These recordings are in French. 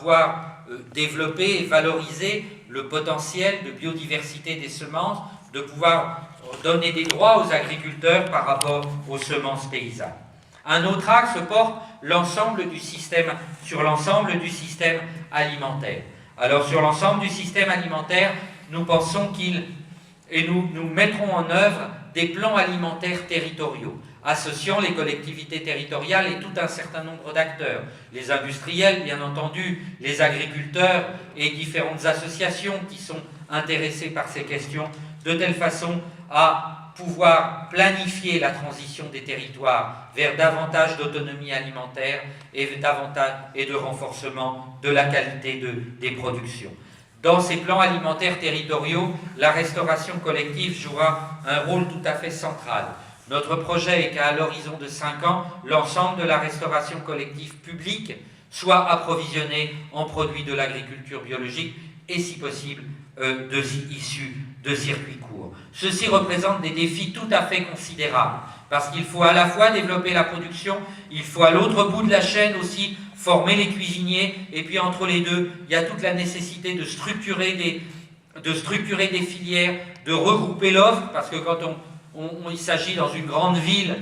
pouvoir développer et valoriser le potentiel de biodiversité des semences, de pouvoir donner des droits aux agriculteurs par rapport aux semences paysannes. Un autre axe porte sur l'ensemble du système alimentaire. Alors sur l'ensemble du système alimentaire, nous pensons nous mettrons en œuvre des plans alimentaires territoriaux, associant les collectivités territoriales et tout un certain nombre d'acteurs, les industriels bien entendu, les agriculteurs et différentes associations qui sont intéressées par ces questions, de telle façon à pouvoir planifier la transition des territoires vers davantage d'autonomie alimentaire et de renforcement de la qualité des productions. Dans ces plans alimentaires territoriaux, la restauration collective jouera un rôle tout à fait central. Notre projet est qu'à l'horizon de 5 ans, l'ensemble de la restauration collective publique soit approvisionné en produits de l'agriculture biologique et, si possible, issus de circuits courts. Ceci représente des défis tout à fait considérables, parce qu'il faut à la fois développer la production, il faut à l'autre bout de la chaîne aussi former les cuisiniers, et puis entre les deux, il y a toute la nécessité de structurer des filières, de regrouper l'offre, parce que quand il s'agit dans une grande ville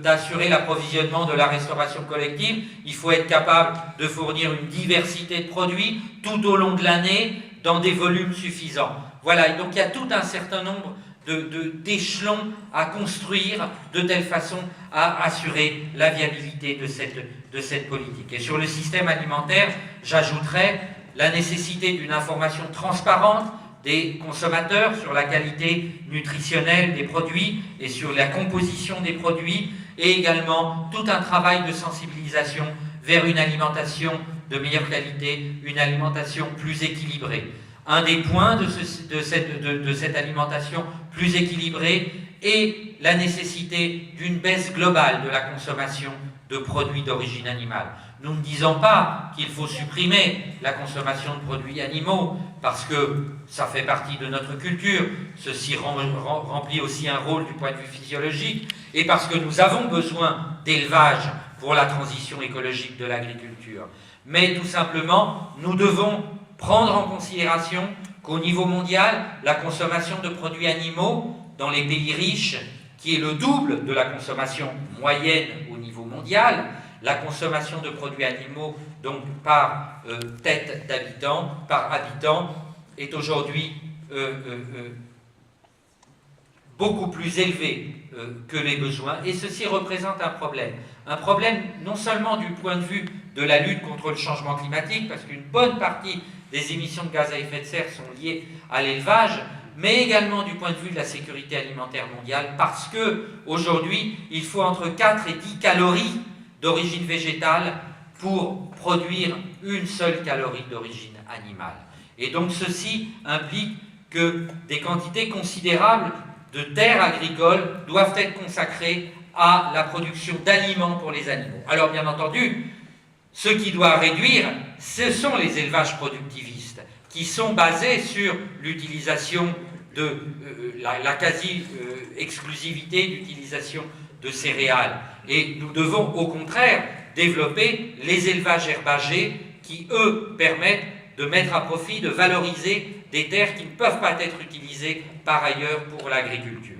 d'assurer l'approvisionnement de la restauration collective, il faut être capable de fournir une diversité de produits tout au long de l'année dans des volumes suffisants. Voilà, et donc il y a tout un certain nombre d'échelons à construire de telle façon à assurer la viabilité de cette politique. Et sur le système alimentaire, j'ajouterais la nécessité d'une information transparente des consommateurs sur la qualité nutritionnelle des produits et sur la composition des produits, et également tout un travail de sensibilisation vers une alimentation de meilleure qualité, une alimentation plus équilibrée. Un des points de cette alimentation plus équilibrée est la nécessité d'une baisse globale de la consommation de produits d'origine animale. Nous ne disons pas qu'il faut supprimer la consommation de produits animaux, parce que ça fait partie de notre culture, ceci remplit aussi un rôle du point de vue physiologique, et parce que nous avons besoin d'élevage pour la transition écologique de l'agriculture. Mais tout simplement, nous devons prendre en considération qu'au niveau mondial, la consommation de produits animaux dans les pays riches, qui est le double de la consommation moyenne au niveau mondial, la consommation de produits animaux donc par tête d'habitant, par habitant, est aujourd'hui beaucoup plus élevée que les besoins, et ceci représente un problème. Un problème non seulement du point de vue de la lutte contre le changement climatique, parce qu'une bonne partie des émissions de gaz à effet de serre sont liées à l'élevage, mais également du point de vue de la sécurité alimentaire mondiale, parce que aujourd'hui, il faut entre 4 et 10 calories d'origine végétale pour produire une seule calorie d'origine animale. Et donc ceci implique que des quantités considérables de terres agricoles doivent être consacrées à la production d'aliments pour les animaux. Alors bien entendu, ce qui doit réduire, ce sont les élevages productivistes, qui sont basés sur l'utilisation de la quasi-exclusivité d'utilisation de céréales. Et nous devons au contraire développer les élevages herbagers qui, eux, permettent de mettre à profit, de valoriser des terres qui ne peuvent pas être utilisées par ailleurs pour l'agriculture.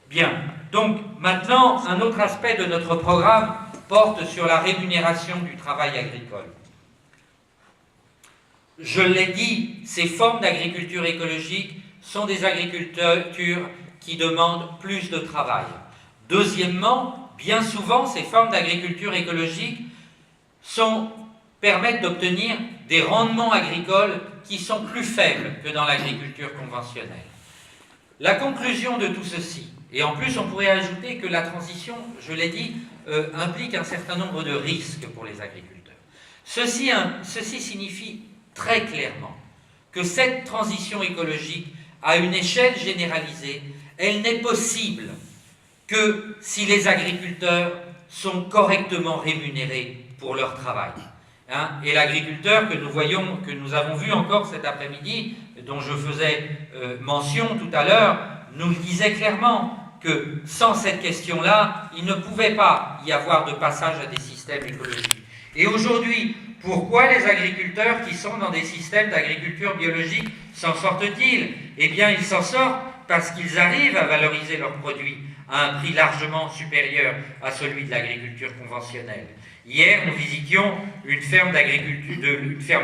Bien, donc maintenant, un autre aspect de notre programme porte sur la rémunération du travail agricole. Je l'ai dit, ces formes d'agriculture écologique sont des agricultures qui demandent plus de travail. Deuxièmement, bien souvent, ces formes d'agriculture écologique permettent d'obtenir des rendements agricoles qui sont plus faibles que dans l'agriculture conventionnelle. La conclusion de tout ceci, et en plus on pourrait ajouter que la transition, je l'ai dit, implique un certain nombre de risques pour les agriculteurs. Ceci signifie très clairement que cette transition écologique, à une échelle généralisée, elle n'est possible que si les agriculteurs sont correctement rémunérés pour leur travail. Et l'agriculteur que nous avons vu encore cet après-midi, dont je faisais mention tout à l'heure, nous le disait clairement que sans cette question-là, il ne pouvait pas y avoir de passage à des systèmes écologiques. Et aujourd'hui, Pourquoi les agriculteurs qui sont dans des systèmes d'agriculture biologique s'en sortent-ils? Eh bien, ils s'en sortent parce qu'ils arrivent à valoriser leurs produits à un prix largement supérieur à celui de l'agriculture conventionnelle. Hier, nous visitions une ferme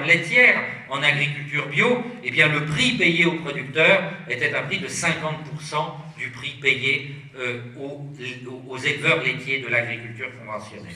laitière en agriculture bio. Eh bien, le prix payé aux producteurs était un prix de 50% du prix payé aux éleveurs laitiers de l'agriculture conventionnelle.